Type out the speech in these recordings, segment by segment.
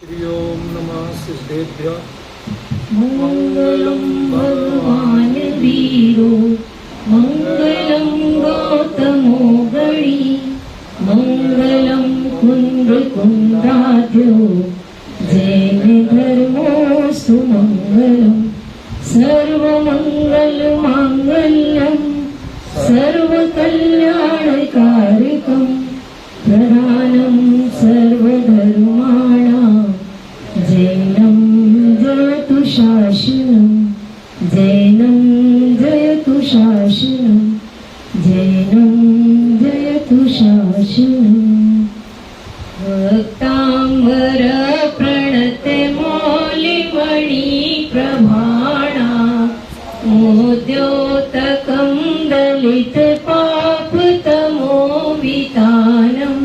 ओम नमः सिद्धेभ्यः। मंगलम भगवान वीरो मंगलम गौतमो गणी मंगलम कुंद्र कुंद्राध्यो जैन धर्मो सुमंगलम सर्वमंगल मांगल्यम सर्वकल्याणकारकम प्रधानम सर्वधर्माणां जैनं जयतु शासनं जैनं जयतु शासनं जैनं जयतु शासनं भक्तांबर प्रणते मौलिमणि प्रभाणा मोद्योतकं दलित पापतमो वितानं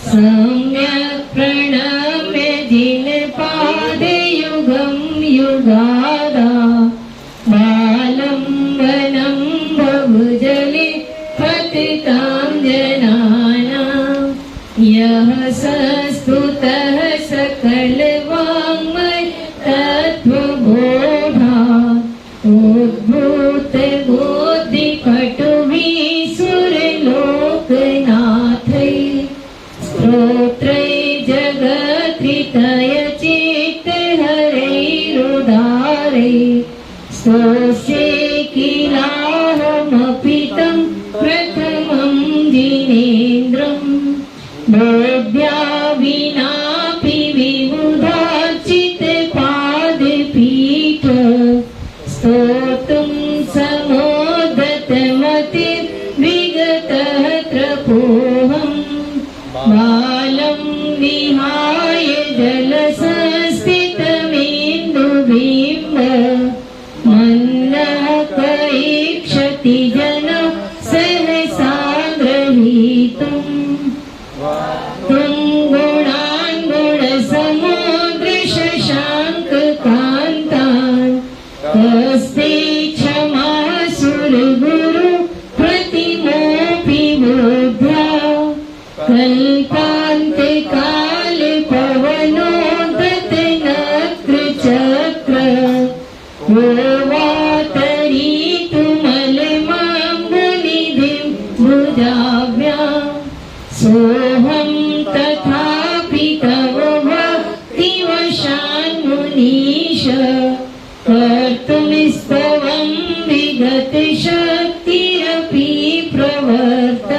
सम्यक् प्रणम्य जिनपादयुगं युगादा बालं वनं बहुजले पतितां जनानां यः संस्तुतः सकलवाङ्मय तत्त्वबोधा उद्भूत बुद्धिपटुभिः सुरलोकनाथै स्तोत्रै जगत्रितय चित्तहरैरुदारै स्तोष्ये किलाहमपि तं प्रथमं जिनेन्द्रं बोध्या विनापि विबुधाचित्पादपीठ स्तोतुं समोदतमतिर्विगतः त्रपोऽहम् बालं विहाय जलसंस्थितमेन्दुबिम्ब मन्नः कैक्षति जनः सहसा ग्रहीतुम् गुणान् गुणसमुद्रशशाङ्ककान्तान् कस्ते क्षमाः सुरगुरु प्रतिमोऽपि बोध्या कल्पान्ते पवनोदतनक्रचक्र होवातरीतुमलमाम्बुनिधिं भुजाभ्यां सोऽहं तथापि तव भक्तिवशान्मुनीश कर्तुमिस्तवं विगतशक्तिरपि प्रवर्त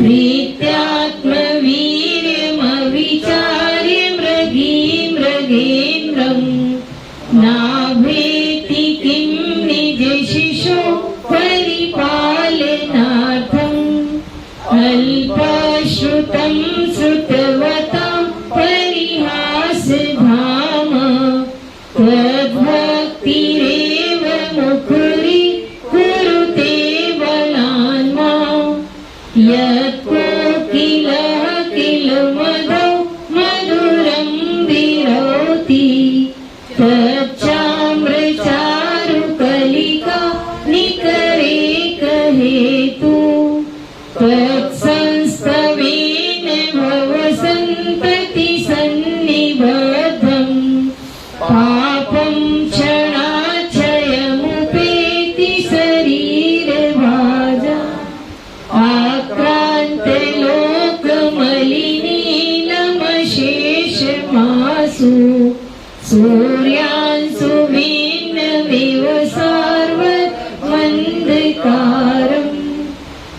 प्रीत्यात्मवीर्यमविचार्य मृगेन्द्रं नाभेति किं निजशिशो परिपालनार्थम् अल्पश्रुतं श्रुतवतां परिहासधाम त्वद्भक्तिरेव मुकुरी कुरुते बलान्मा यत्कोकिलः किल मधौ मधुरं विरोति तच्चाम्रचारुकलिका निकरे कहेतु तत्संस्तवेन भवसन्ततिसन्निबद्धं पापं क्षणाक्षयमुपेति शरीरभाजा आक्रान्तलोकमलिनीलमशेषमासु सूर्यांशुभिन्नमिव सार्वमन्धकारम्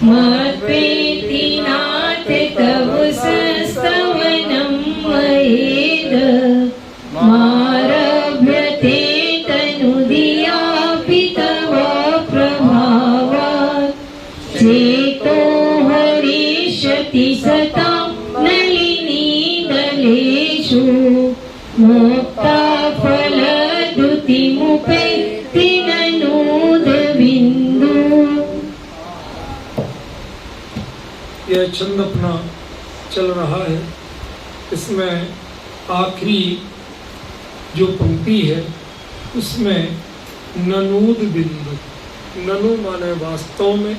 मत्पेति नाथ तव संस्तवनं मयेद मारभ्यते तनुधियापि तव प्रभावात् चेतो हरिष्यति सतां नलिनीदलेषु मोक्ता फलद्युतिमुपैति ननूदबिन्दु। यह छंद अपना चल रहा है। इसमें आखिरी जो पंक्ति है उसमें ननूद बिंदु, ननु माने वास्तव में,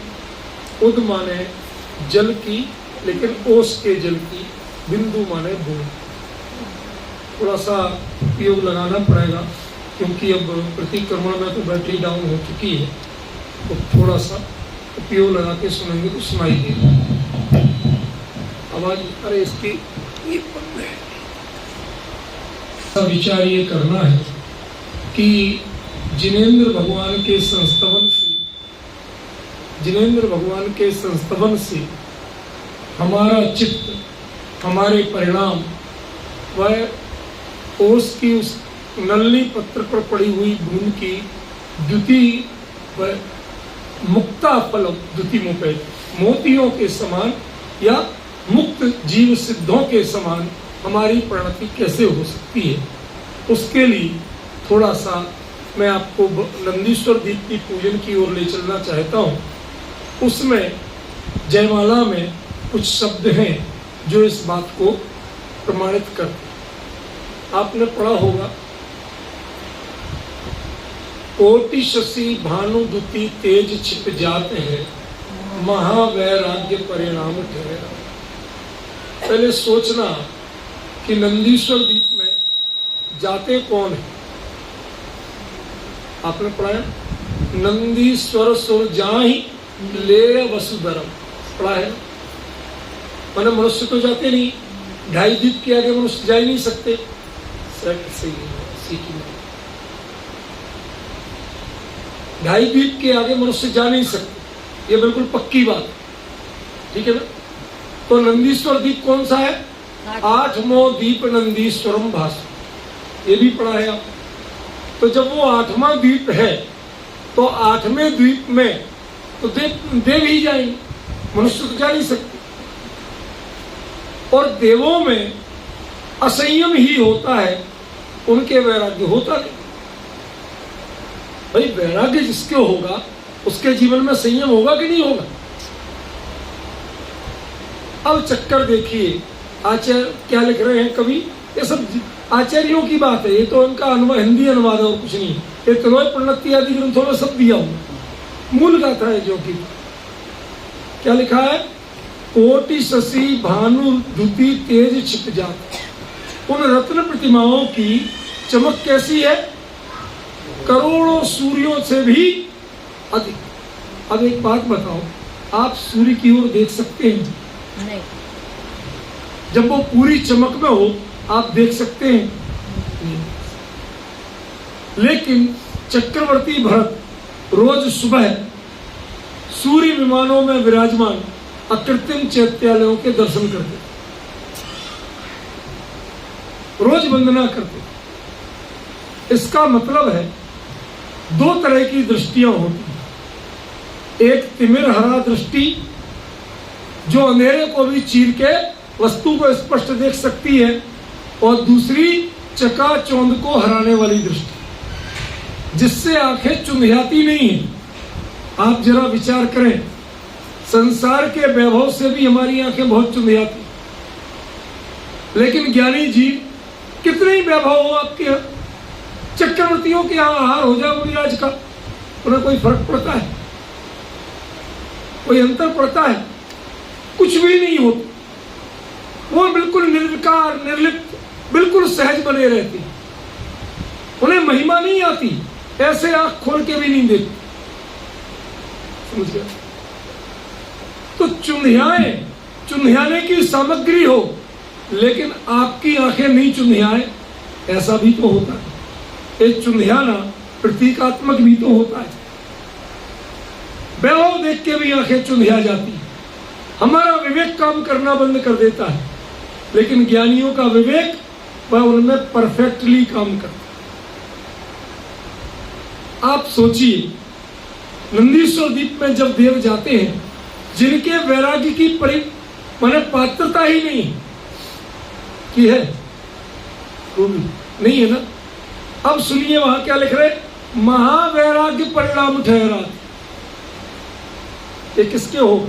उद माने जल की, लेकिन ओस के जल की, बिंदु माने बूंद। थोड़ा सा उपयोग लगाना पड़ेगा, क्योंकि अब प्रतिक्रमण में तो बैटरी डाउन हो चुकी है, तो थोड़ा सा उपयोग लगा के सुनेंगे तो सुनाई देगा आवाज। अरे इसकी ये बंद है। विचार ये करना है कि जिनेंद्र भगवान के संस्तवन से हमारा चित्त, हमारे परिणाम वह ओस की उस नल्ली पत्र पर पड़ी हुई बूंद की द्युति व मुक्ता फल द्युति मुपे मोतियों के समान या मुक्त जीव सिद्धों के समान हमारी परिणति कैसे हो सकती है, उसके लिए थोड़ा सा मैं आपको नंदीश्वर दीप की पूजन की ओर ले चलना चाहता हूँ। उसमें जयमाला में कुछ शब्द हैं जो इस बात को प्रमाणित करते हैं। आपने पढ़ा होगा, कोटि शशि भानुदुति तेज छिप जाते हैं, महावैराग्य परिणाम ठहरा। पहले सोचना कि नंदीश्वर दीप में जाते कौन है। आपने पढ़ा है, नंदीश्वर सुर जाहि ले वसुधरम, पढ़ा है। मैंने मनुष्य तो जाते नहीं, 2.5 दीप के आगे मनुष्य जा ही नहीं सकते। सही है, 2.5 दीप के आगे मनुष्य जा नहीं सकते, ये बिल्कुल पक्की बात है, ठीक है ना। तो नंदीश्वर दीप कौन सा है? 8वां दीप नंदीश्वरम भासु, ये भी पढ़ा है आप। तो जब वो 8वां द्वीप है तो 8वें द्वीप में तो देव ही जाएंगे, मनुष्य तो जा नहीं सकते। और देवों में असंयम ही होता है, उनके वैराग्य होता नहीं। भाई वैराग्य जिसके होगा उसके जीवन में संयम होगा कि नहीं होगा। अब चक्कर देखिए, आचार्य क्या लिख रहे हैं कवि, ये सब आचार्यों की बात है, ये तो उनका हिंदी अनुवाद है और कुछ नहीं। ये त्रोय प्रणति आदि ग्रंथों में सब दिया हुआ, मूल गाथा है जो कि क्या लिखा है, कोटि शशि भानु द्युति तेज छिप जाते। उन रत्न प्रतिमाओं की चमक कैसी है, करोड़ों सूर्यों से भी अधिक। अब एक बात बताओ, आप सूर्य की ओर देख सकते हैं? नहीं। जब वो पूरी चमक में हो आप देख सकते हैं? नहीं। लेकिन चक्रवर्ती भरत रोज सुबह सूर्य विमानों में विराजमान अकृत्रिम चैत्यालयों के दर्शन करते, रोज वंदना करते। इसका मतलब है 2 तरह की दृष्टियां होती हैं। एक तिमिर हरा दृष्टि जो अंधेरे को भी चीर के वस्तु को स्पष्ट देख सकती है, और दूसरी चकाचौंध को हराने वाली दृष्टि जिससे आंखें चुंधियाती नहीं है। आप जरा विचार करें, संसार के वैभव से भी हमारी आंखें बहुत चुंधियाती, लेकिन ज्ञानी जीव कितने ही वैभव हो आपके यहाँ, चक्रवर्तियों के यहाँ आहार हो जाए मुनिराज का, उन्हें कोई फर्क पड़ता है? कोई अंतर पड़ता है? कुछ भी नहीं होता। वो बिल्कुल निर्विकार निर्लिप्त बिल्कुल सहज बने रहती, उन्हें महिमा नहीं आती, ऐसे आंख खोल के भी नहीं देखती। समझ गया? तो चुंधियाने की सामग्री हो, लेकिन आपकी आंखें नहीं चुंधियाए, ऐसा भी तो होता है। एक चुंधियाना प्रतीकात्मक भी तो होता है। वैभव देख के भी आंखें चुंधिया जाती, हमारा विवेक काम करना बंद कर देता है, लेकिन ज्ञानियों का विवेक वह उनमें परफेक्टली काम करता है। आप सोचिए, नंदीश्वर दीप में जब देव जाते हैं जिनके वैराग्य की माने पात्रता ही नहीं की है, नहीं है ना। अब सुनिए वहां क्या लिख रहे, महावैराग्य परिणाम ठहरा। ये किसके होगा?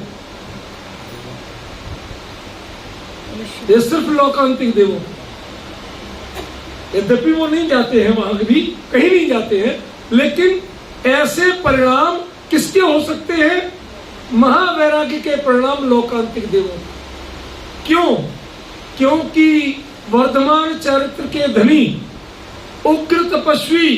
ये सिर्फ लोकांतिक देवों। यद्यपि वो नहीं जाते हैं वहां भी, कहीं नहीं जाते हैं, लेकिन ऐसे परिणाम किसके हो सकते हैं? महावैराग्य के परिणाम लोकांतिक देवों। क्यों? क्योंकि वर्धमान चरित्र के धनी उग्र तपस्वी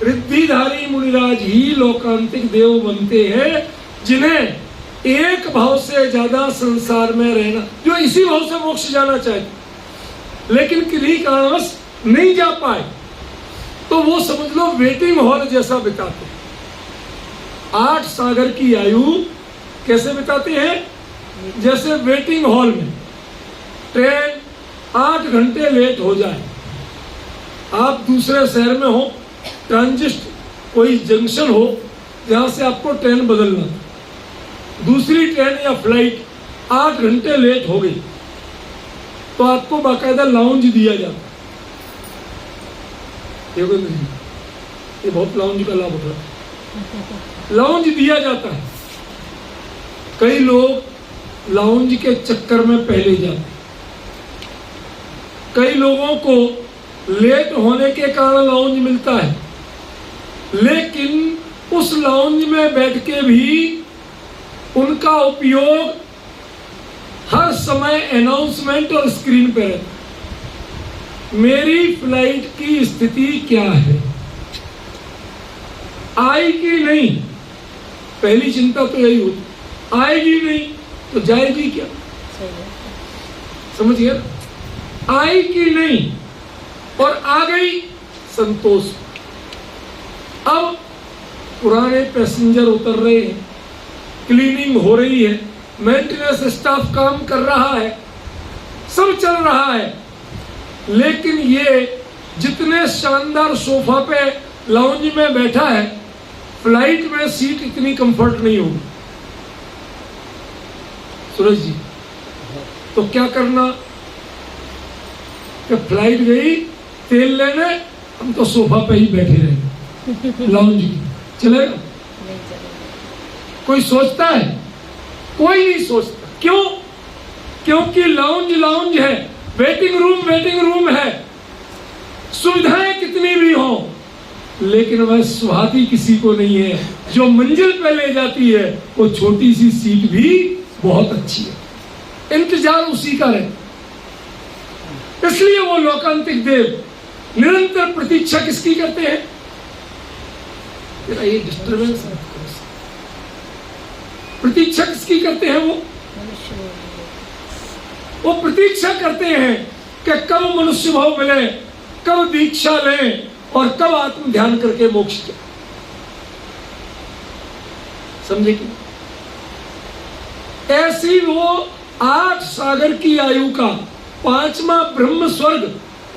रिद्धिधारी मुनिराज ही लोकांतिक देव बनते हैं, जिन्हें एक भाव से ज्यादा संसार में रहना, जो इसी भाव से मोक्ष जाना चाहते लेकिन किन्हीं कारणवश नहीं जा पाए, तो वो समझ लो वेटिंग हॉल जैसा बिताते हैं। 8 सागर की आयु कैसे बिताते हैं? जैसे वेटिंग हॉल में ट्रेन 8 घंटे लेट हो जाए, आप दूसरे शहर में हो, ट्रांजिट कोई जंक्शन हो जहां से आपको ट्रेन बदलना, दूसरी ट्रेन या फ्लाइट 8 घंटे लेट हो गई, तो आपको बाकायदा लाउंज दिया जाता है। ये बहुत लाउंज का लाभ उठा, लाउंज दिया जाता है। कई लोग लाउंज के चक्कर में पहले जाते, कई लोगों को लेट होने के कारण लाउंज मिलता है, लेकिन उस लाउंज में बैठ के भी उनका उपयोग हर समय अनाउंसमेंट और स्क्रीन पर रहता है। मेरी फ्लाइट की स्थिति क्या है, आएगी नहीं, पहली चिंता तो यही होती, आएगी नहीं तो जाएगी क्या, समझिए, आएगी नहीं और आ गई संतोष। अब पुराने पैसेंजर उतर रहे हैं, क्लीनिंग हो रही है, मेंटेनेंस स्टाफ काम कर रहा है, सब चल रहा है, लेकिन ये जितने शानदार सोफा पे लाउंज में बैठा है, फ्लाइट में सीट इतनी कंफर्ट नहीं होगी। सूरज जी, तो क्या करना कि फ्लाइट गई तेल लेने, हम तो सोफा पे ही बैठे रहे, लाउंज चलेगा? कोई सोचता है? कोई नहीं सोचता। क्यों? क्योंकि लाउंज है, वेटिंग रूम है, सुविधाएं कितनी भी हो, लेकिन वह सुहाती किसी को नहीं है। जो मंजिल पे ले जाती है वो छोटी सी सीट भी बहुत अच्छी है, इंतजार उसी का है। इसलिए वो लोकांतिक देव निरंतर प्रतीक्षा किसकी करते हैं? ये डिस्टर्बेंस है। प्रतीक्षा किसकी करते हैं? वो प्रतीक्षा करते हैं कि कब मनुष्य भाव मिले, कब दीक्षा लें और कब आत्म ध्यान करके मोक्ष जाए। समझे कि ऐसी वो 8 सागर की आयु का 5वां ब्रह्म स्वर्ग,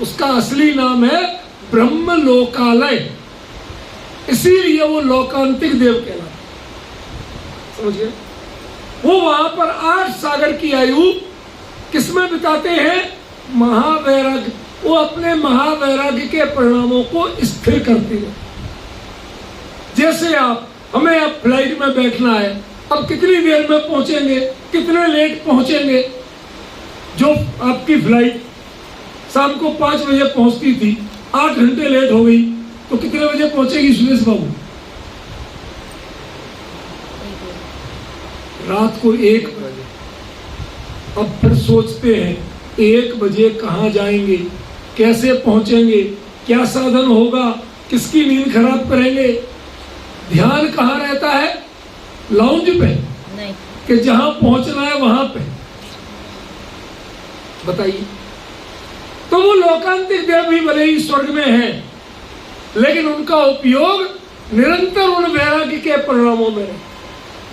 उसका असली नाम है ब्रह्म लोकालय, इसीलिए वो लोकांतिक देव कहलाता। समझिए, वो वहां पर 8 सागर की आयु किसमें बिताते हैं? महावैराग्य। वो अपने महावैराग्य के परिणामों को स्थिर करते हैं। जैसे हमें अब फ्लाइट में बैठना है, अब कितनी देर में पहुंचेंगे, कितने लेट पहुंचेंगे। जो आपकी फ्लाइट शाम को 5 बजे पहुंचती थी, 8 घंटे लेट हो गई, तो कितने बजे पहुंचेगी सुरेश बाबू? रात को 1 बजे। अब फिर सोचते हैं 1 बजे कहाँ जाएंगे, कैसे पहुंचेंगे, क्या साधन होगा, किसकी नींद खराब करेंगे। ध्यान कहाँ रहता है? लाउंज पे नहीं, कि जहां पहुंचना है वहां पे। बताइए, तो वो लोकांतिक देव भी भले ही स्वर्ग में है, लेकिन उनका उपयोग निरंतर उन वैराग्य के परिणामों में रहता,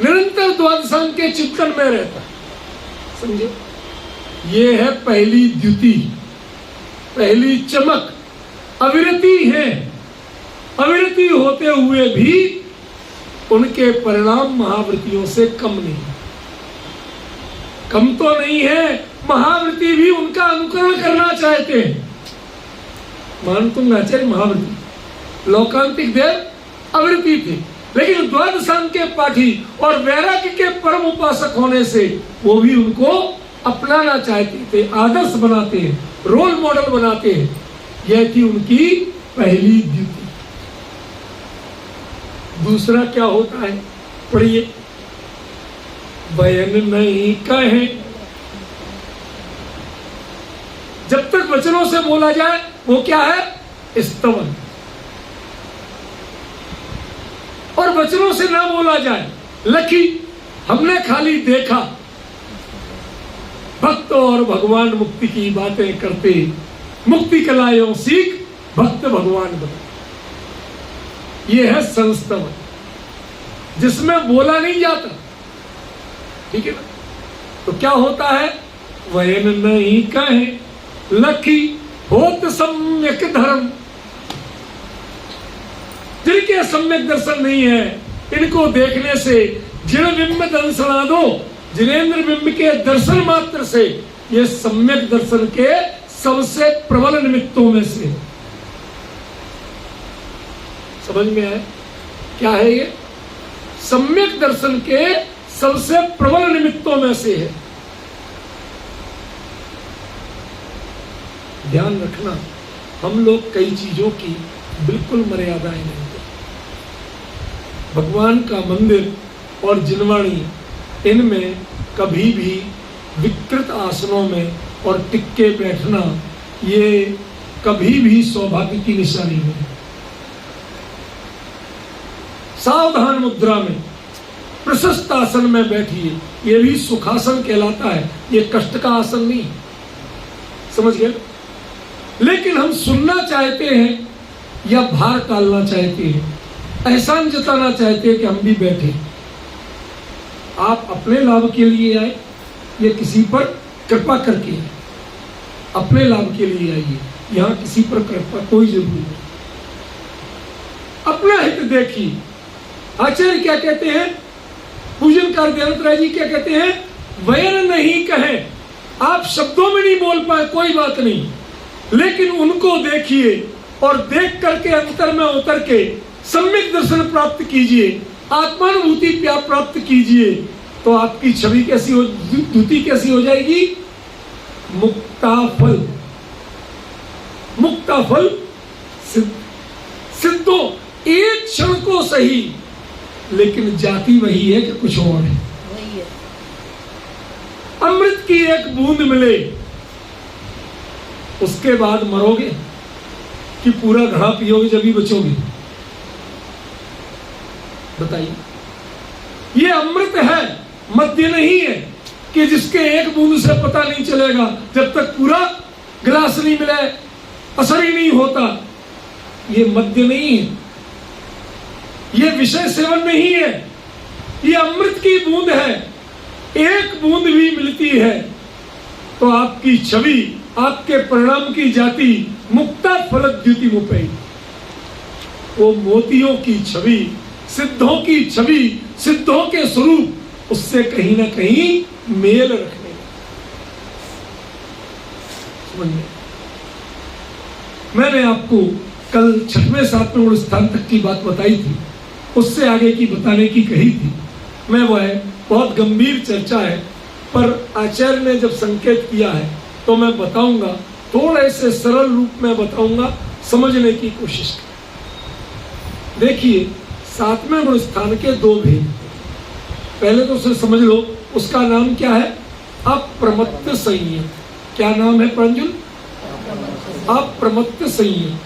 निरंतर द्वादशांग के चिंतन में रहता है। समझे? ये है पहली द्युति, पहली चमक। अविरति है, अविरति होते हुए भी उनके परिणाम महावृत्तियों से कम नहीं, कम तो नहीं है। महावृत्ति भी उनका अनुकरण करना चाहते हैं। मानतुंग आचार्य महावृत्ति, लोकांतिक देव अवृत्ति थे, लेकिन द्वादशांग के पाठी और वैराग्य के परम उपासक होने से वो भी उनको अपनाना चाहते थे, आदर्श बनाते हैं, रोल मॉडल बनाते हैं। यह थी उनकी पहली द्युति। दूसरा क्या होता है? पढ़िए, बयान नहीं कहे, जब तक वचनों वचनों से बोला जाए वो क्या है? स्तवन। और वचनों से ना बोला जाए, लकी हमने खाली देखा, भक्त और भगवान मुक्ति की बातें करते, मुक्ति कलायों सीख भक्त भगवान बने, ये है संस्तवन, जिसमें बोला नहीं जाता। ठीक है ना? तो क्या होता है? वयन नहीं कहे लखी होत सम्यक धर्म। जिनके सम्यक दर्शन नहीं है, इनको देखने से जिन बिंब दंसनादो, जिनेन्द्र बिंब के दर्शन मात्र से ये सम्यक दर्शन के सबसे प्रबल निमित्तों में से। समझ में आए क्या है ये? सम्यक दर्शन के सबसे प्रबल निमित्तों में से है। ध्यान रखना, हम लोग कई चीजों की बिल्कुल मर्यादाएं नहीं करते। भगवान का मंदिर और जिनवाणी, इनमें कभी भी विकृत आसनों में और टिक्के बैठना, ये कभी भी सौभाग्य की निशानी नहीं। सावधान मुद्रा में प्रशस्त आसन में बैठिए, ये भी सुखासन कहलाता है, ये कष्ट का आसन नहीं। समझ गए? लेकिन हम सुनना चाहते हैं या भार टालना चाहते हैं, एहसान जताना चाहते हैं कि हम भी बैठे। आप अपने लाभ के लिए आए या किसी पर कृपा करके आए? अपने लाभ के लिए आइए, यहां किसी पर कृपा कोई जरूरी नहीं। अपना हित देखिए। आचार्य क्या कहते हैं? पूजन कर दयानंद राय जी क्या कहते हैं? वयन नहीं कहे। आप शब्दों में नहीं बोल पाए, कोई बात नहीं, लेकिन उनको देखिए और देख करके अंतर में उतर के सम्यक दर्शन प्राप्त कीजिए, आत्मानुभूति प्राप्त कीजिए, तो आपकी छवि कैसी हो, द्युति कैसी हो जाएगी? मुक्ताफल। मुक्ताफल सिद्धो, एक क्षण को सही, लेकिन जाति वही है कि कुछ और है। अमृत की एक बूंद मिले, उसके बाद मरोगे कि पूरा घड़ा पियोगे जब भी बचोगे? बताइए। ये अमृत है, मद्य नहीं है कि जिसके एक बूंद से पता नहीं चलेगा, जब तक पूरा गिलास नहीं मिले असर ही नहीं होता। ये मद्य नहीं है, ये विषय सेवन नहीं है, ये अमृत की बूंद है। एक बूंद भी मिलती है तो आपकी छवि, आपके परिणाम की जाति मुक्ता फलद्युति मुपई। वो मोतियों की छवि, सिद्धों की छवि, सिद्धों के स्वरूप, उससे कहीं ना कहीं मेल रखने। समझिए, मैंने आपको कल 6वें 7वें गुण स्थान तक की बात बताई थी, उससे आगे की बताने की कही थी मैं। वो है बहुत गंभीर चर्चा है, पर आचार्य ने जब संकेत किया है तो मैं बताऊंगा, थोड़े से सरल रूप में बताऊंगा, समझने की कोशिश करें। देखिए, 7वें गुण स्थान के दो भेद। पहले तो उसे समझ लो, उसका नाम क्या है? अप्रमत्त संयम। क्या नाम है प्रंजुल? अप्रमत्त संयम,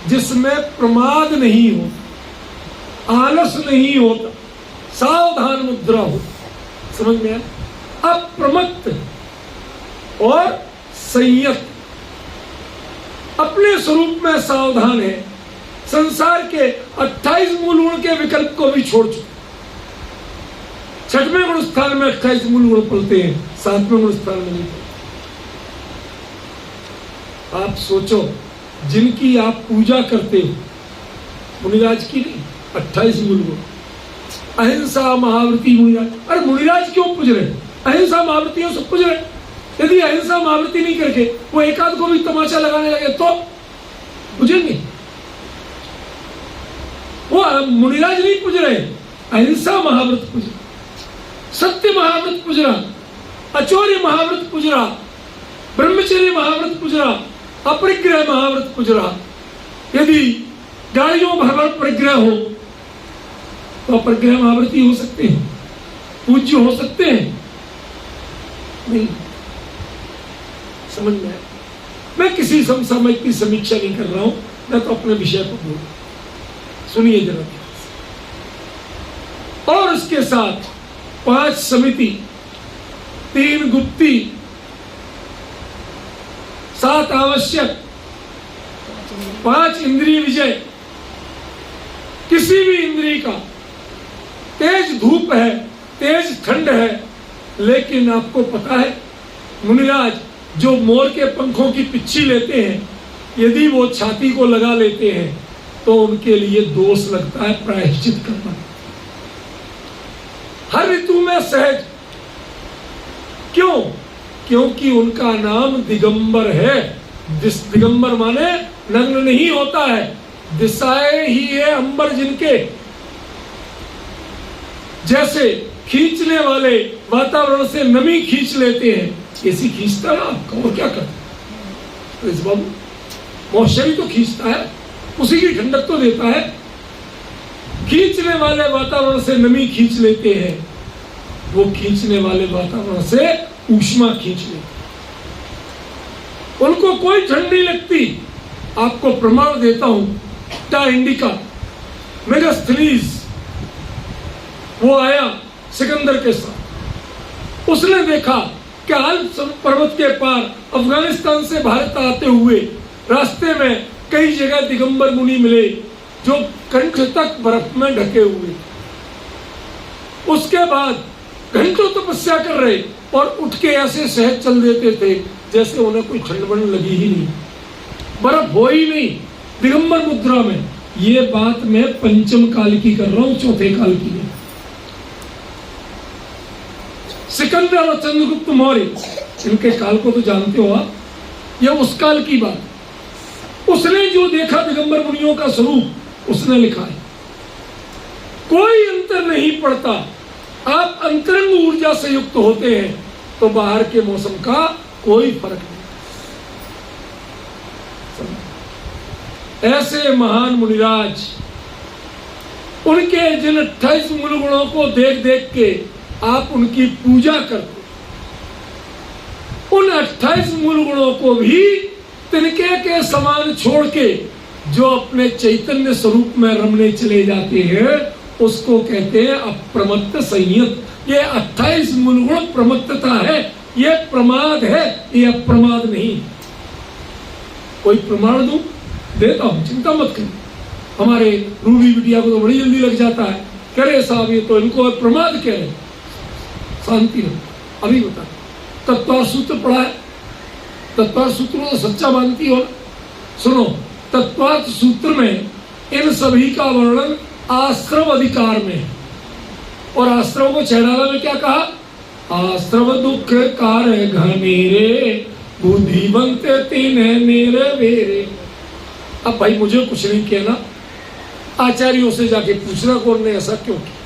जिसमें प्रमाद नहीं हो, आलस नहीं होता, सावधान मुद्रा हो। समझ में आया? अप्रमत्त और संयत, अपने स्वरूप में सावधान है, संसार के 28 मूल गुण के विकल्प को भी छोड़ चुके। 6वें गुण स्थान में 28 मूल गुण पलते हैं, 7वें गुण स्थान में नहीं पलते। आप सोचो, जिनकी आप पूजा करते हो, मुनिराज की नहीं, 28 मूल गुण, अहिंसा महावृत्ति मुनिराज। अरे मुनिराज क्यों पूज रहे? अहिंसा महावृत्तियों से पूज रहे। यदि अहिंसा महावृत्ति नहीं करके वो एकाध को भी तमाचा लगाने लगे तो पूजेंगे? वो मुनिराज नहीं पूज रहे, अहिंसा महाव्रत पूज रहा, सत्य महाव्रत पूज रहा, अचौर्य महाव्रत पूज रहा, ब्रह्मचर्य महाव्रत पूज रहा, अपरिग्रह महाव्रत पूज रहा। यदि गाड़ियों भर परिग्रह हो तो अपरिग्रह महाव्रती हो सकते हैं, पूज्य हो सकते हैं? नहीं। समझ में आया? मैं किसी समसामयिक की समीक्षा नहीं कर रहा हूं, मैं तो अपने विषय पर बोल। सुनिए जरा। और उसके साथ 5 समिति, 3 गुप्ती, 7 आवश्यक, 5 इंद्रिय विजय। किसी भी इंद्रिय का तेज धूप है, तेज ठंड है, लेकिन आपको पता है मुनिराज, जो मोर के पंखों की पिच्छी लेते हैं, यदि वो छाती को लगा लेते हैं तो उनके लिए दोष लगता है, प्रायश्चित करना। हर ऋतु में सहज। क्यों? क्योंकि उनका नाम दिगंबर है। दिगंबर माने नग्न नहीं होता है, दिशाएं ही है अंबर जिनके। जैसे खींचने वाले वातावरण से नमी खींच लेते हैं, ऐसी खींचता है आपका, और क्या करता है बाबू? मौसमी तो खींचता है, उसी की ठंडक तो देता है। खींचने वाले वातावरण से नमी खींच लेते हैं, वो खींचने वाले वातावरण से ऊष्मा खींच लेते हैं। उनको कोई ठंड नहीं लगती। आपको प्रमाण देता हूं, टा इंडिका मेगास्थनीज, वो आया सिकंदर के साथ। उसने देखा कि अल्प पर्वत के पार अफगानिस्तान से भारत आते हुए रास्ते में कई जगह दिगंबर मुनि मिले, जो कंठ तक बर्फ में ढके हुए। उसके बाद घंटों तपस्या कर रहे और उठ के ऐसे सहज चल देते थे जैसे उन्हें कोई ठंड बढ़ने लगी ही नहीं, बर्फ हो ही नहीं, दिगंबर मुद्रा में। ये बात मैं पंचम काल की कर रहा हूं, चौथे काल की नहीं। सिकंदर और चंद्रगुप्त मौर्य, इनके काल को तो जानते हो आप, यह उस काल की बात। उसने जो देखा दिगंबर मुनियों का स्वरूप, उसने लिखा है, कोई अंतर नहीं पड़ता। आप अंतरंग ऊर्जा से युक्त होते हैं तो बाहर के मौसम का कोई फर्क नहीं। ऐसे महान मुनिराज, उनके जिन 28 मूल गुणों को देख देख के आप उनकी पूजा करते, उन 28 मूल गुणों को भी तिनके के समान छोड़ के जो अपने चैतन्य स्वरूप में रमने चले जाते हैं, उसको कहते हैं अप्रमत्त संयत। ये 28 मूल गुण प्रमत्तता है, ये प्रमाद है, ये अप्रमाद नहीं। कोई प्रमाण दूं? देता हूं, चिंता मत करें। हमारे रूबी बिटिया को तो बड़ी जल्दी लग जाता है, कह रहे साहब ये तो इनको प्रमाद कह रहे। शांति हो, अभी बता। तत्वार सूत्र पढ़ा है, तत्वार सूत्र तो सच्चा मानती हो। सुनो, तत्वार्थ सूत्र में इन सभी का वर्णन आश्रव अधिकार में है। और आश्रव को छैडाला में क्या कहा? आश्रव दुख कार घनेरे, बुद्धिवंत तीन मेरे वेरे। अब भाई मुझे कुछ नहीं कहना, आचार्यों से जाके पूछना कौन ने ऐसा क्यों किया।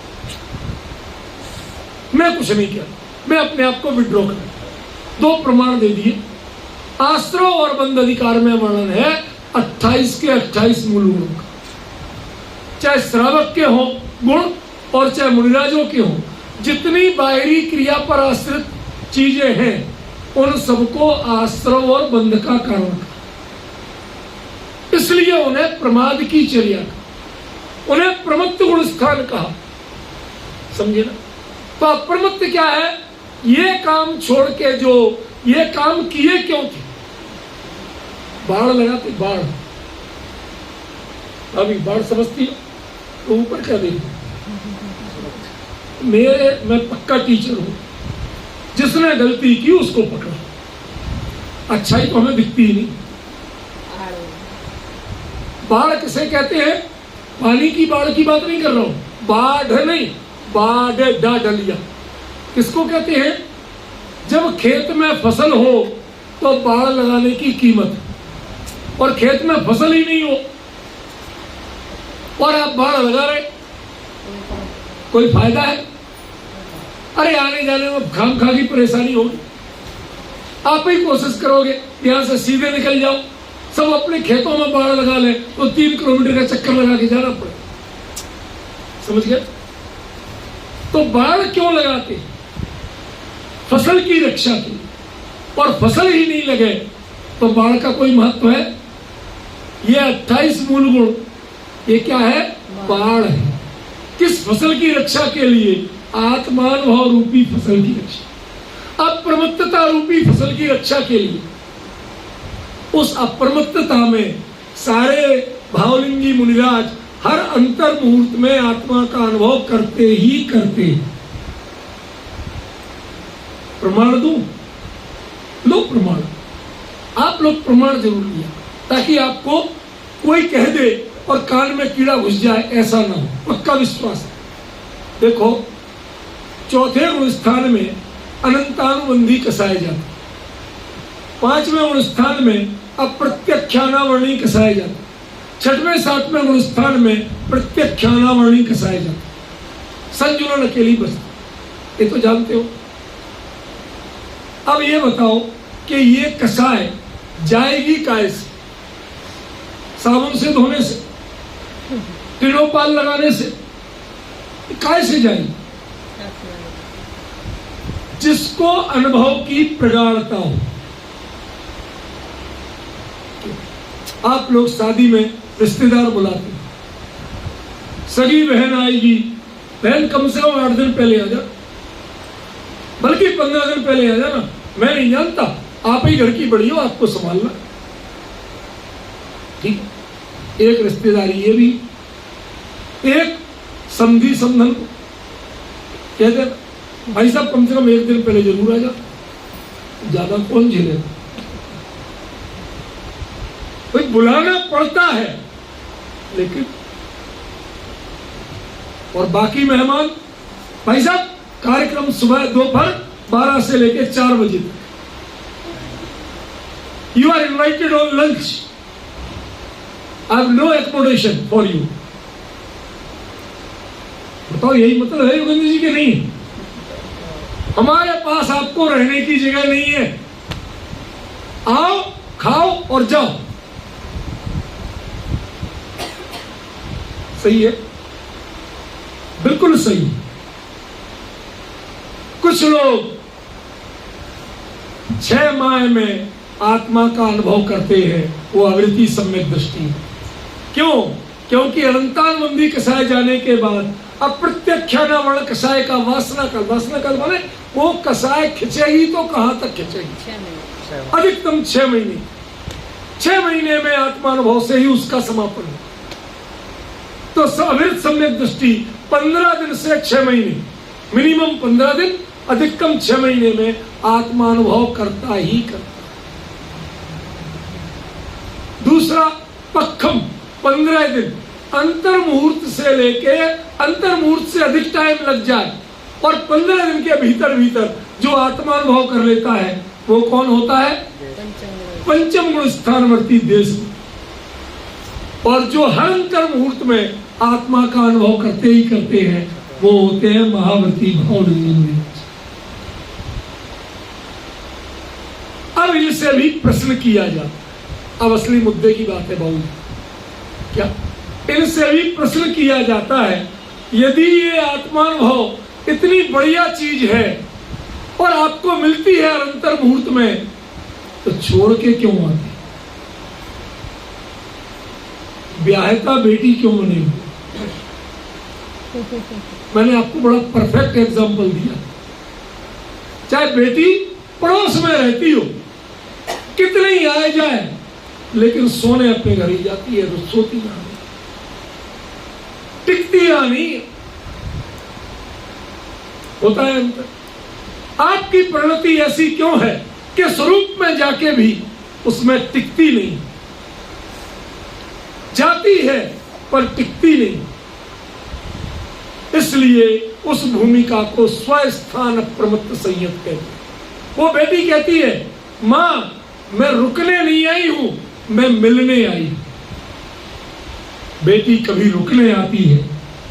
मैं कुछ नहीं किया, मैं अपने आप को विड्रॉ कर। 2 प्रमाण दे दिए। आश्रव और बंध अधिकार में वर्णन है 28 के 28 मूल गुणों का, चाहे श्रावक के हो गुण और चाहे मुनिराजों के हो। जितनी बाहरी क्रिया पर आश्रित चीजें हैं, उन सबको आश्रव और बंध का कारण कहा। इसलिए उन्हें प्रमाद की चर्या कहा, उन्हें प्रमत्त गुण स्थान कहा। समझे ना? तो अप्रमत्त क्या है? ये काम छोड़ के जो ये काम किए क्यों थे? बाढ़ लगाते, बाढ़, अभी बाढ़ समझती हो तो ऊपर क्या देखो। मैं पक्का टीचर हूं, जिसने गलती की उसको पकड़ो। अच्छाई तो हमें दिखती ही नहीं। बाढ़ किसे कहते हैं? पानी की बाढ़ की बात नहीं कर रहा हूं, बाढ़ नहीं, बाढ़ डा डलिया। किसको कहते हैं? जब खेत में फसल हो तो बाढ़ लगाने की कीमत, और खेत में फसल ही नहीं हो और आप बाढ़ लगा रहे, कोई फायदा है? अरे आने जाने में खामखा की परेशानी होगी। आप ही कोशिश करोगे यहां से सीधे निकल जाओ, सब अपने खेतों में बाढ़ लगा ले तो 3 किलोमीटर का चक्कर लगा के जाना पड़े। समझ गए? तो बाढ़ क्यों लगाते? फसल की रक्षा की। और फसल ही नहीं लगे तो बाढ़ का कोई महत्व है? ये 28 मूल गुण, ये क्या है? बाढ़ है। किस फसल की रक्षा के लिए? आत्मानुभव रूपी फसल की रक्षा, अप्रमत्तता रूपी फसल की रक्षा के लिए। उस अप्रमत्तता में सारे भावलिंगी मुनिराज हर अंतर मुहूर्त में आत्मा का अनुभव करते ही करते। प्रमाण दूं? लो प्रमाण, आप लोग प्रमाण जरूर लिया, ताकि आपको कोई कह दे और कान में कीड़ा घुस जाए, ऐसा ना हो। पक्का विश्वास है। देखो, चौथे गुण स्थान में अनंतानुबंधी कसाए जाते, 5वें गुण स्थान में अप्रत्यक्षानावर्णी कसाए जाते, 6वें 7वें गुण स्थान में प्रत्यक्षानावर्णी कसाए जाते, संजुलन अकेली बचती। ये तो जानते हो। अब ये बताओ कि ये कसाए जाएगी काय से? साबुन से धोने से, टिनोपाल लगाने से? काय से जाएगी? जिसको अनुभव की प्रगाढ़ता हो। आप लोग शादी में रिश्तेदार बुलाते, सगी बहन आएगी, बहन कम से कम 8 दिन पहले आ जा, बल्कि 15 दिन पहले आ जाना। मैं नहीं जानता, आप ही घर की बड़ी हो, आपको संभालना। ठीक, एक रिश्तेदारी ये भी, एक संधि संबंधन को कहते भाई साहब कम से कम 1 दिन पहले जरूर आ जा, ज्यादा कौन झेले। भाई बुलाना पड़ता है, लेकिन और बाकी मेहमान, भाई साहब कार्यक्रम सुबह दोपहर 12 से लेकर 4 बजे तक, you are invited on lunch, I have no accommodation for you. बताओ, यही मतलब है योगेंद्र जी के? नहीं, हमारे पास आपको रहने की जगह नहीं है, आओ खाओ और जाओ। सही है, बिल्कुल सही। कुछ लोग 6 माह में आत्मा का अनुभव करते हैं, वो आवृत्ति सम्यक दृष्टि। क्यों? क्योंकि अनंतानुबंधी कसाए जाने के बाद अप्रत्यक्षानावरण कसाय का वासना काल माने वो कसाय खिंचेगी तो कहां तक खिंचेगी? अधिकतम 6 महीने। 6 महीने में आत्मानुभव से ही उसका समापन है। तो अविरत सम्यक दृष्टि 15 दिन से 6 महीने, मिनिमम 15 दिन, अधिकतम 6 महीने में आत्मानुभव करता ही करता। दूसरा पक्खम 15 दिन, अंतर मुहूर्त से लेके अंतर मुहूर्त से अधिक टाइम लग जाए और 15 दिन के भीतर भीतर जो आत्मानुभव कर लेता है वो कौन होता है? पंचम गुण स्थानवर्ती देश। और जो हर अंतर मुहूर्त में आत्मा का अनुभव करते ही करते हैं वो होते हैं महावर्ती भावलिंगी। अब इनसे भी प्रश्न किया जाता, अब असली मुद्दे की बात है बाबू, क्या इनसे भी प्रश्न किया जाता है, यदि ये आत्मानुभव इतनी बढ़िया चीज है और आपको मिलती है अंतर मुहूर्त में, तो छोड़ के क्यों आते? ब्याहता बेटी क्यों बनेगी? मैंने आपको बड़ा परफेक्ट एग्जांपल दिया। चाहे बेटी पड़ोस में रहती हो, कितने ही आए जाए, लेकिन सोने अपने घर ही जाती है, तो सोती ना, टिकती या नहीं, होता है अंतर। आपकी प्रवृत्ति ऐसी क्यों है कि स्वरूप में जाके भी उसमें टिकती नहीं, जाती है पर टिकती नहीं। इसलिए उस भूमिका को स्वस्थान प्रमत्त संयत कहते हैं। वो बेटी कहती है, मां मैं रुकने नहीं आई हूं, मैं मिलने आई हूं। बेटी कभी रुकने आती है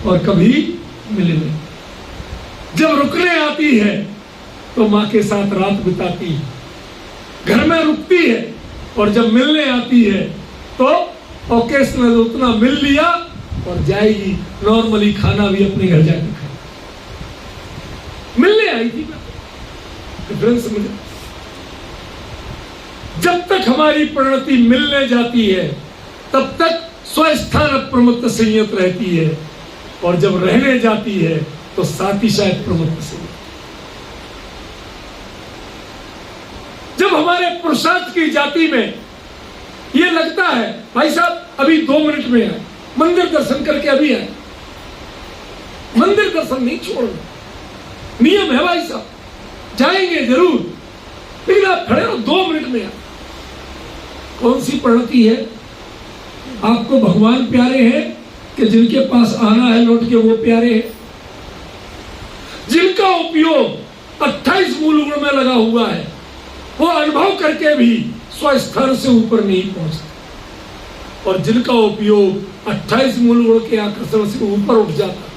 और कभी मिलने। जब रुकने आती है तो मां के साथ रात बिताती है, घर में रुकती है, और जब मिलने आती है तो ओकेशनल उतना मिल लिया और जाएगी, नॉर्मली खाना भी अपने घर जाकर खाए। मिलने आई थी, डिफरेंस मिले। जब तक हमारी परिणति मिलने जाती है तब तक स्वस्थान प्रमुक्त संयत रहती है, और जब रहने जाती है तो सातिशायद प्रमुक्त संयत। जब हमारे पुरुषार्थ की जाति में ये लगता है भाई साहब अभी 2 मिनट में आए, मंदिर दर्शन करके अभी आए, मंदिर दर्शन नहीं छोड़ना, नियम है भाई साहब, जाएंगे जरूर, लेकिन आप खड़े हो 2 मिनट में आए। कौन सी परिणति है? आपको भगवान प्यारे हैं कि जिनके पास आना है लौट के वो प्यारे हैं? जिनका उपयोग 28 मूल गुण में लगा हुआ है वो अनुभव करके भी स्वस्थान से ऊपर नहीं पहुंचते, और जिनका उपयोग 28 मूल गुण के आकर्षण से ऊपर उठ जाता।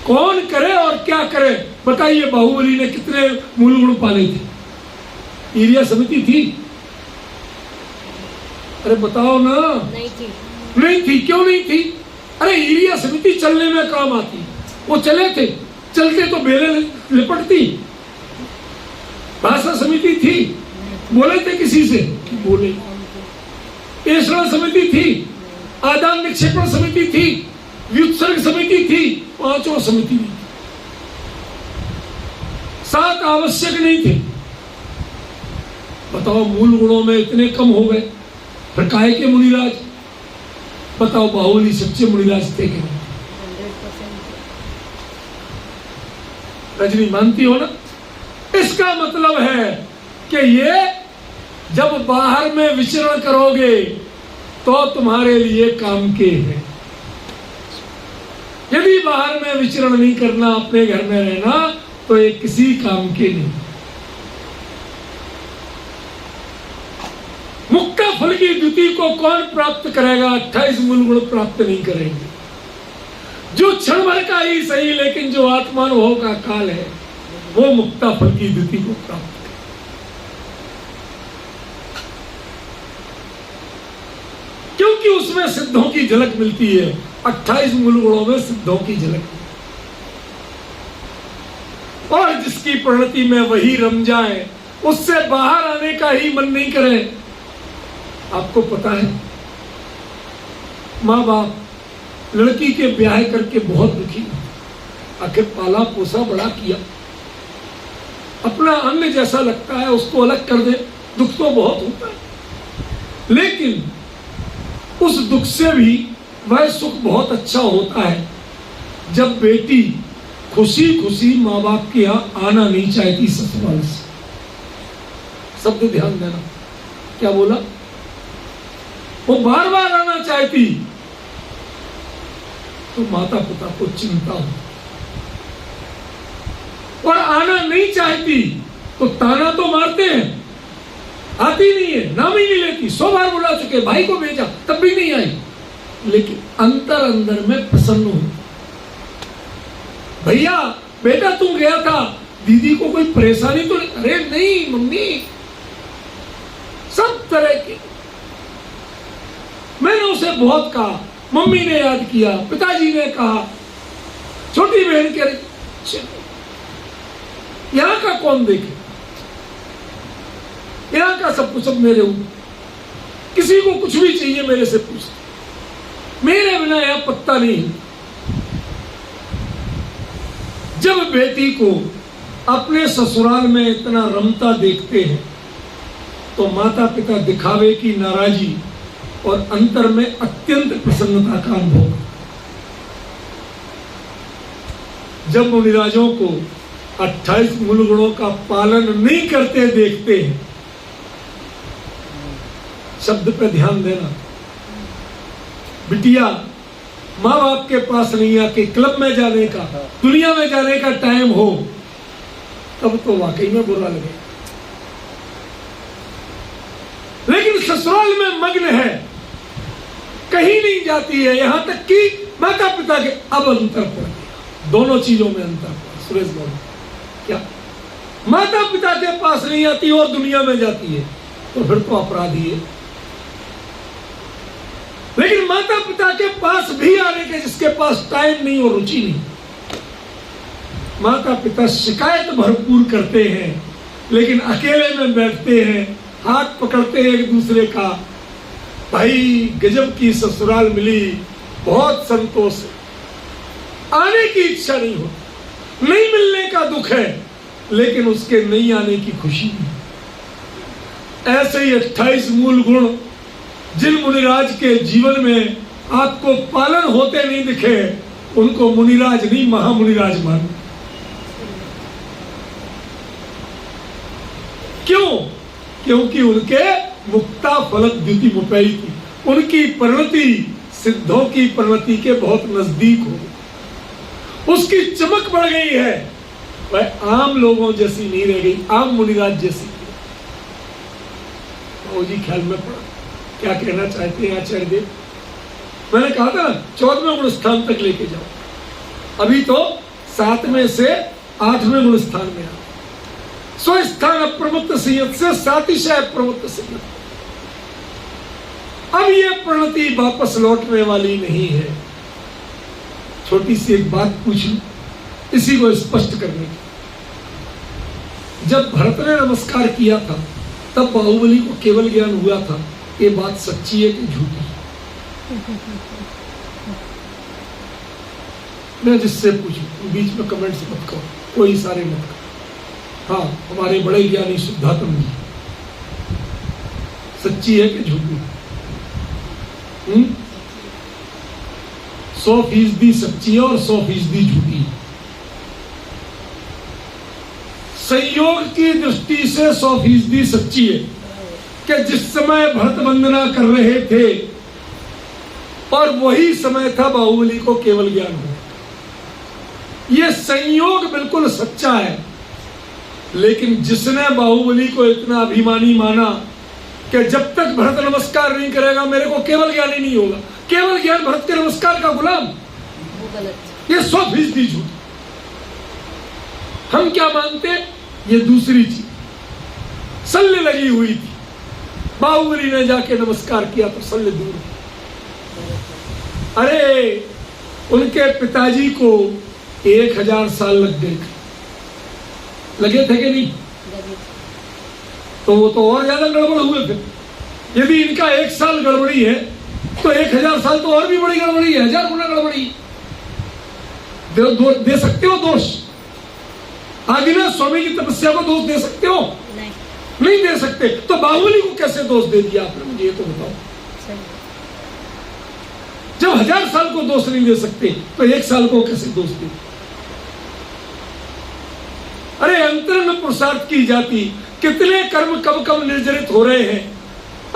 कौन करे और क्या करे? बताइए, बाहुबली ने कितने मूल गुण पाले थे? ईरिया समिति थी? अरे बताओ ना। नहीं थी। क्यों नहीं थी? अरे ईरिया समिति चलने में काम आती, वो चले थे, चलते तो बेले लिपटती। भाषा समिति थी, बोले थे किसी से? बोले। पेशरण समिति थी, आदान निक्षेपण समिति थी, व्युत्सर्ग समिति थी, 5 समिति नहीं थी। 7 आवश्यक नहीं थे। बताओ, मूल गुणों में इतने कम हो गए, फिर काहे के मुनिराज? बताओ, बाहुबली सच्चे मुनिराज थे कि नहीं? रजनी मानती हो ना? इसका मतलब है कि ये जब बाहर में विचरण करोगे तो तुम्हारे लिए काम के हैं। यदि बाहर में विचरण नहीं करना, अपने घर में रहना, तो ये किसी काम के नहीं। मुक्ता फल की द्युति को कौन प्राप्त करेगा? 28 मूल गुण प्राप्त नहीं करेंगे। जो क्षण भर का ही सही, लेकिन जो आत्मानुभव का काल है वो मुक्ता फल की द्युति को प्राप्त करे। क्योंकि उसमें सिद्धों की झलक मिलती है। 28 मूल गुणों में सिद्धों की झलक, और जिसकी परिणति में वही रम जाए, उससे बाहर आने का ही मन नहीं करे। आपको पता है, माँ बाप लड़की के ब्याह करके बहुत दुखी, आखिर पाला पोसा बड़ा किया, अपना अन्न जैसा लगता है उसको अलग कर दे, दुख तो बहुत होता है, लेकिन उस दुख से भी वह सुख बहुत अच्छा होता है जब बेटी खुशी खुशी माँ बाप के यहाँ आना नहीं चाहती ससुराल से। शब्द ध्यान देना, क्या बोला? वो बार बार आना चाहती तो माता पिता को चिंता हो, और आना नहीं चाहती तो ताना तो मारते हैं, आती नहीं है, नाम ही नहीं लेती। 100 बार बुला चुके, भाई को भेजा तब भी नहीं आई, लेकिन अंतर अंदर में प्रसन्न हो। भैया बेटा तुम गया था, दीदी को कोई परेशानी तो नहीं? अरे नहीं मम्मी, सब तरह की। मैंने उसे बहुत कहा, मम्मी ने याद किया, पिताजी ने कहा, छोटी बहन कह रही, यहां का कौन देखे, यहां का सब कुछ अब मेरे ऊपर, किसी को कुछ भी चाहिए मेरे से पूछते, मेरे बिना यह पत्ता नहीं। जब बेटी को अपने ससुराल में इतना रमता देखते हैं तो माता पिता दिखावे की नाराजगी और अंतर में अत्यंत प्रसन्नता का अनुभव। जब मुनिराजों को 28 मूल गुणों का पालन नहीं करते देखते हैं, शब्द पे ध्यान देना, बिटिया माँ बाप के पास नहीं आके क्लब में जाने का, दुनिया में जाने का टाइम हो, तब तो वाकई में बुरा लगे। लेकिन ससुराल में मग्न है, कहीं नहीं जाती है, यहां तक कि माता पिता के, अब अंतर पड़ गया, दोनों चीजों में अंतर पड़ा। सुरेश बाबू, क्या माता पिता के पास नहीं आती और दुनिया में जाती है तो फिर तो अपराधी है। लेकिन माता पिता के पास भी आने के जिसके पास टाइम नहीं और रुचि नहीं, माता पिता शिकायत भरपूर करते हैं लेकिन अकेले में बैठते हैं, हाथ पकड़ते हैं एक दूसरे का, भाई गजब की ससुराल मिली, बहुत संतोष है। आने की इच्छा नहीं होती, नहीं मिलने का दुख है, लेकिन उसके नहीं आने की खुशी है। ऐसे ही 28 मूल गुण जिन मुनिराज के जीवन में आपको पालन होते नहीं दिखे, उनको मुनिराज नहीं महामुनिराज मान। क्यों? क्योंकि उनके मुक्ता फलक द्युति मुपैई थी, उनकी परिणति सिद्धों की परिणति के बहुत नजदीक हो, उसकी चमक बढ़ गई है, वह आम लोगों जैसी नहीं रह गई, आम मुनिराज जैसी। जी ख्याल में पड़ा, क्या कहना चाहते हैं आचार्य देव? मैंने कहा था 14वें गुण स्थान तक लेके जाओ, अभी तो 7वें से 8वें गुण स्थान में आओ। स्वस्थान अप्रमुक्त संयत से सातिशय अप्रमुक्त संयत। अब ये प्रणति वापस लौटने वाली नहीं है। छोटी सी एक बात पूछूं इसी को स्पष्ट करने की। जब भरत ने नमस्कार किया था तब बाहुबली को केवल ज्ञान हुआ था, ये बात सच्ची है कि झूठी? मैं जिससे पूछूं बीच में कमेंट्स मत करो, कोई सारे मत करो। हाँ, हमारे बड़े ज्ञानी शुद्धात्म जी, सच्ची है कि झूठी? 100% सच्ची है और 100% झूठी। संयोग की दृष्टि से 100% सच्ची है कि जिस समय भरत वंदना कर रहे थे और वही समय था बाहुबली को केवल ज्ञान हुआ, यह संयोग बिल्कुल सच्चा है। लेकिन जिसने बाहुबली को इतना अभिमानी माना कि जब तक भरत नमस्कार नहीं करेगा मेरे को केवल ज्ञान ही नहीं होगा, केवल ज्ञान भरत के नमस्कार का गुलाम, ये 100% झूठ। हम क्या मानते? ये दूसरी चीज सल्ले लगी हुई थी, बाहुबली ने जाके नमस्कार किया तो सल्ले दूर। अरे उनके पिताजी को 1000 साल लग गए, लगे थे कि नहीं? तो वो तो और ज्यादा गड़बड़ हुए थे। यदि इनका 1 साल गड़बड़ी है तो 1000 साल तो और भी बड़ी गड़बड़ी है, 1000 गुना गड़बड़ी। दे सकते हो दोष? आदिनाथ स्वामी की तपस्या को दोष दे सकते हो? नहीं दे सकते। तो बाहुबली को कैसे दोष दे दिया आपने, मुझे ये तो बताओ। जब 1000 साल को दोष नहीं दे सकते तो 1 साल को कैसे दोष दे? अरे अंतरंग पुरुषार्थ की जाति, कितने कर्म कब कब निर्जरित हो रहे हैं,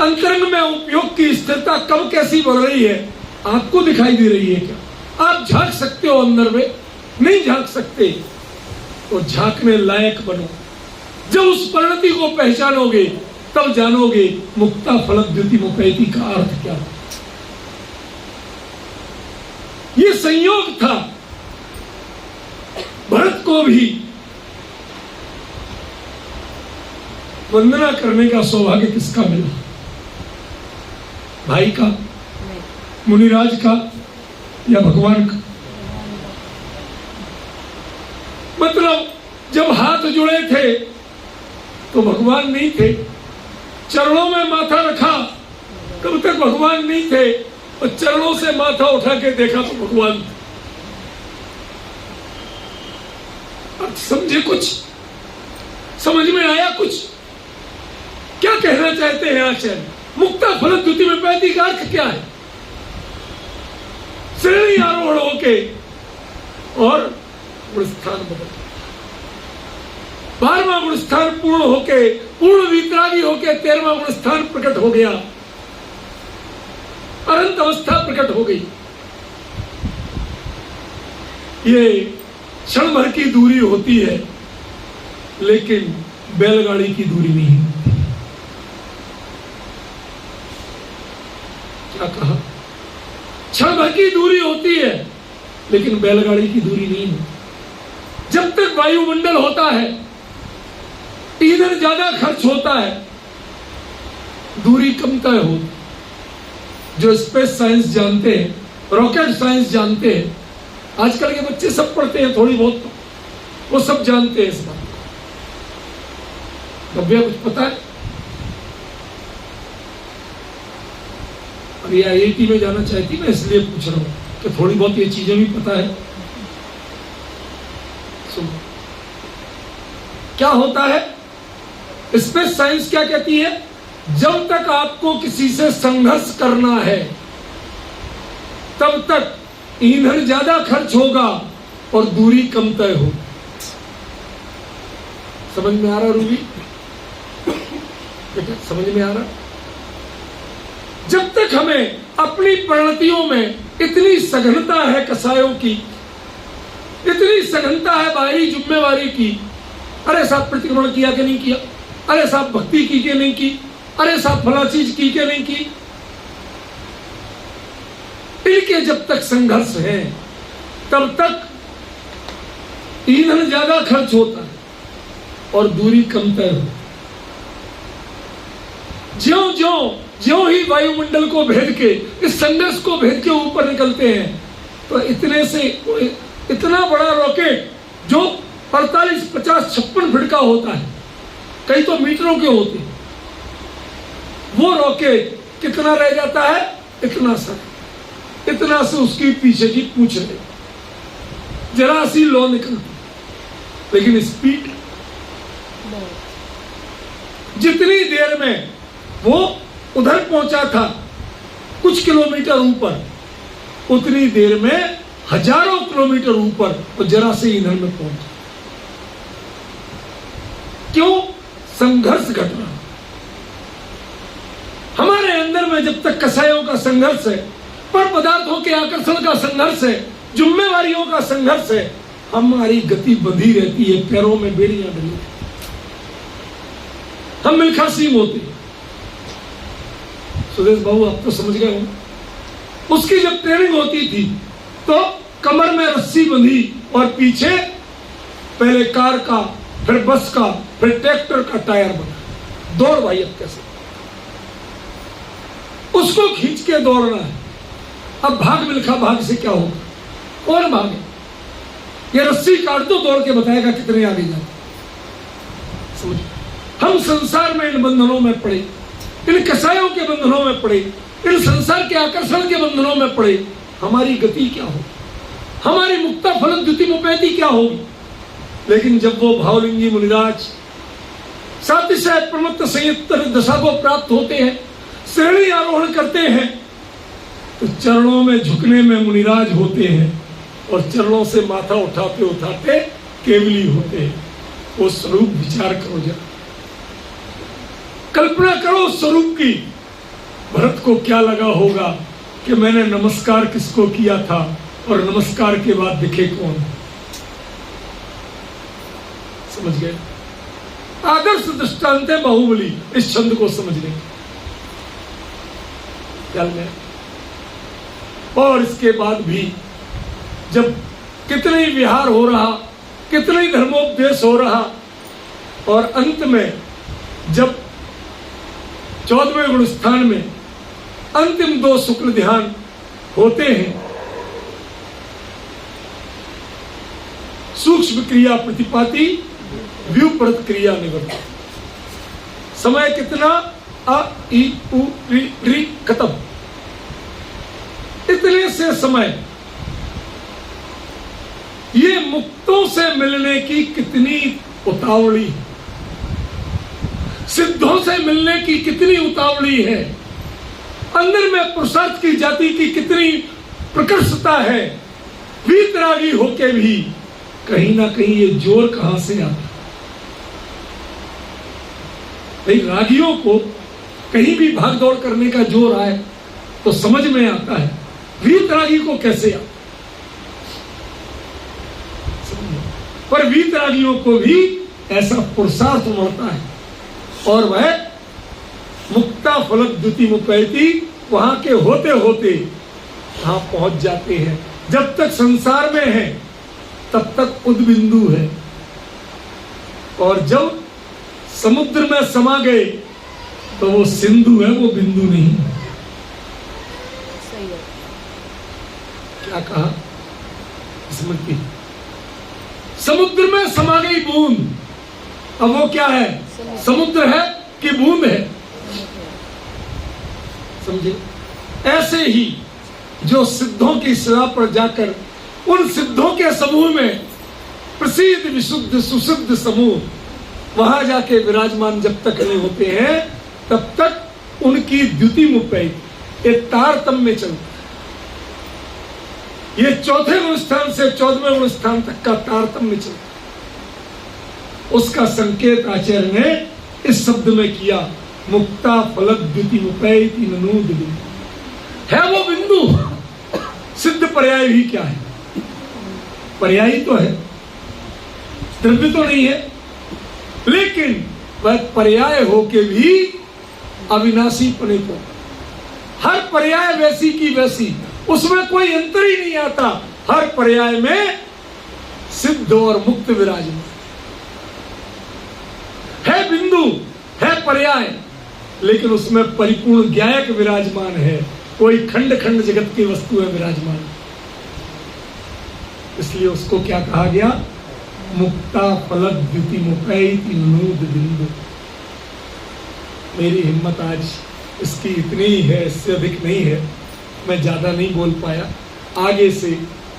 अंतरंग में उपयोग की स्थिरता कब कैसी बढ़ रही है, आपको दिखाई दे रही है क्या? आप झांक सकते हो अंदर में? नहीं झांक सकते। तो झांकने लायक बनो। जब उस परिणति को पहचानोगे तब जानोगे मुक्ता फलक द्युति मुपैति का अर्थ क्या। ये संयोग था। भरत को भी वंदना करने का सौभाग्य किसका मिला? भाई का, मुनिराज का या भगवान का? मतलब जब हाथ जुड़े थे तो भगवान नहीं थे, चरणों में माथा रखा तब तक भगवान नहीं थे, और चरणों से माथा उठा के देखा तो भगवान थे। अब समझे? कुछ समझ में आया? कुछ क्या कहना चाहते हैं आचार्य? मुक्ता फलक द्युति मुपैति का अर्थ क्या है? श्रेणी आरोहण होके और गुणस्थान बदल, 12वां गुणस्थान पूर्ण होके, पूर्ण वितरागी होके 13वां गुणस्थान प्रकट हो गया, अनंत अवस्था प्रकट हो गई। ये क्षण भर की दूरी होती है, लेकिन बैलगाड़ी की दूरी नहीं होती। क्या कहा? क्षण भर की दूरी होती है, लेकिन बैलगाड़ी की दूरी नहीं होती। जब तक वायुमंडल होता है, ईंधन ज्यादा खर्च होता है, दूरी कम तय होती। जो स्पेस साइंस जानते हैं, रॉकेट साइंस जानते हैं, आजकल के बच्चे सब पढ़ते हैं थोड़ी बहुत, वो सब जानते हैं इस बात। भव्या कुछ पता है? अभी IIT में जाना चाहती, मैं इसलिए पूछ रहा हूँ कि थोड़ी बहुत ये चीजें भी पता है। सुनो, क्या होता है स्पेस साइंस क्या कहती है? जब तक आपको किसी से संघर्ष करना है तब तक ईंधन ज्यादा खर्च होगा और दूरी कम तय हो। समझ में आ रहा रूबी? बेटा समझ में आ रहा? जब तक हमें अपनी परिणतियों में इतनी सघनता है कसायों की, इतनी सघनता है बाहरी जिम्मेवारी की, अरे साहब प्रतिक्रमण किया कि नहीं किया, अरे साहब भक्ति की कि नहीं की, अरे साहब फला चीज की कि नहीं की, इनके जब तक संघर्ष है तब तक ईंधन ज्यादा खर्च होता है और दूरी कम तय हो। ज्यों ज्यों ज्यों ही वायुमंडल को भेद के, इस संघर्ष को भेद के ऊपर निकलते हैं, तो इतने से इतना बड़ा रॉकेट जो 48, 50, 56 फीट का होता है, कई तो मीटरों के होते हैं, वो रॉकेट कितना रह जाता है? इतना सा, इतना से उसकी पीछे की पूछ रहे, जरा सी लौ निकलती, लेकिन स्पीड जितनी देर में वो उधर पहुंचा था कुछ किलोमीटर ऊपर, उतनी देर में हजारों किलोमीटर ऊपर और जरा से ईंधन में पहुंचा। क्यों? संघर्ष घट रहा। हमारे अंदर में जब तक कसायों का संघर्ष है, पर पदार्थों के आकर्षण का संघर्ष है, जिम्मेवारियों का संघर्ष है, हमारी गति बंधी रहती है, पैरों में बेड़ियां बनी, हम मिल्खासीम होते हैं। सुरेश बाबू आप तो समझ गए हो, उसकी जब ट्रेनिंग होती थी तो कमर में रस्सी बंधी और पीछे पहले कार का, फिर बस का, फिर ट्रैक्टर का टायर बना, दौड़ भाई अब कैसे, उसको खींच के दौड़ना है। अब भाग मिल्खा भाग से क्या होगा? कौन भागे? ये रस्सी काट दो, दौड़ के बताएगा कितने आगे जाते। समझ, हम संसार में इन बंधनों में पड़े, इन कसायों के बंधनों में पड़े, इन संसार के आकर्षण के बंधनों में पड़े, हमारी गति क्या होगी? हमारी मुक्ता फल द्युति मुपैति क्या होगी? लेकिन जब वो भावलिंगी मुनिराज सातिशय प्रमत्त संयुक्त दशा को प्राप्त होते हैं, श्रेणी आरोहण करते हैं, तो चरणों में झुकने में मुनिराज होते हैं और चरणों से माथा उठाते उठाते केवली होते हैं। वो स्वरूप विचार करो जरा, कल्पना करो स्वरूप की। भरत को क्या लगा होगा कि मैंने नमस्कार किसको किया था और नमस्कार के बाद दिखे कौन? समझ गए? आदर्श दृष्टांत है बाहुबली, इस छंद को समझने में। और इसके बाद भी जब कितने ही विहार हो रहा, कितने ही धर्मोपदेश हो रहा, और अंत में जब 14वें गुण स्थान में अंतिम 2 शुक्ल ध्यान होते हैं, सूक्ष्म क्रिया प्रतिपाती, व्यूपरत क्रिया निवर्त। समय कितना? अ इ उ ऋ खत्म। इतने से समय ये मुक्तों से मिलने की कितनी उतावली, सिद्धों से मिलने की कितनी उतावली है, अंदर में पुरुषार्थ की जाति की कितनी प्रकर्षता है। वीतरागी होके भी कहीं ना कहीं ये जोर कहां से आता? भाई रागियों को कहीं भी भाग दौड़ करने का जोर आए तो समझ में आता है, वीतरागी को कैसे आता? पर वीतरागियों को भी ऐसा पुरुषार्थ उमड़ता है और वह मुक्ता फलक द्युति मुपैति वहां के होते होते वहां पहुंच जाते हैं। जब तक संसार में है तब तक उद्बिंदु है, और जब समुद्र में समा गए तो वो सिंधु है, वो बिंदु नहीं। सही है। क्या कहा स्मृति? समुद्र में समा गई बूंद, अब वो क्या है? समुद्र है कि बूंद है? समझे? ऐसे ही जो सिद्धों की सभा पर जाकर उन सिद्धों के समूह में प्रसिद्ध विशुद्ध सुसिद्ध समूह वहां जाके विराजमान जब तक नहीं होते हैं तब तक उनकी द्युति मुपैत ये तारतम्य चलता है। ये चौथे गुणस्थान से 14वें गुणस्थान तक का तारतम्य चलता है। उसका संकेत आचार्य ने इस शब्द में किया, मुक्ता फलक द्युति मुपैत ननूद बिंदु। है वो बिंदु। सिद्ध पर्याय भी क्या है? पर्यायी तो है, द्रव्य तो नहीं है, लेकिन वह पर्याय होके भी अविनाशी पने को हर पर्याय वैसी की वैसी, उसमें कोई अंतर ही नहीं आता। हर पर्याय में सिद्ध और मुक्त विराजमान है। बिंदु है पर्याय, लेकिन उसमें परिपूर्ण ज्ञायक विराजमान है। कोई खंड खंड जगत की वस्तु है विराजमान, इसलिए उसको क्या कहा गया? मुक्ता फलक द्युति मुपैत नूद बिंदु। मेरी हिम्मत आज इसकी इतनी ही है, इससे अधिक नहीं है। मैं ज्यादा नहीं बोल पाया। आगे से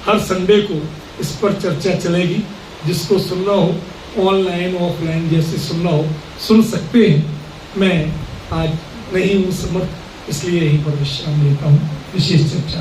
हर संडे को इस पर चर्चा चलेगी। जिसको सुनना हो ऑनलाइन ऑफलाइन जैसे सुनना हो सुन सकते हैं। मैं आज नहीं हूँ समर्थ, इसलिए यहीं पर विश्राम लेता हूँ। विशेष चर्चा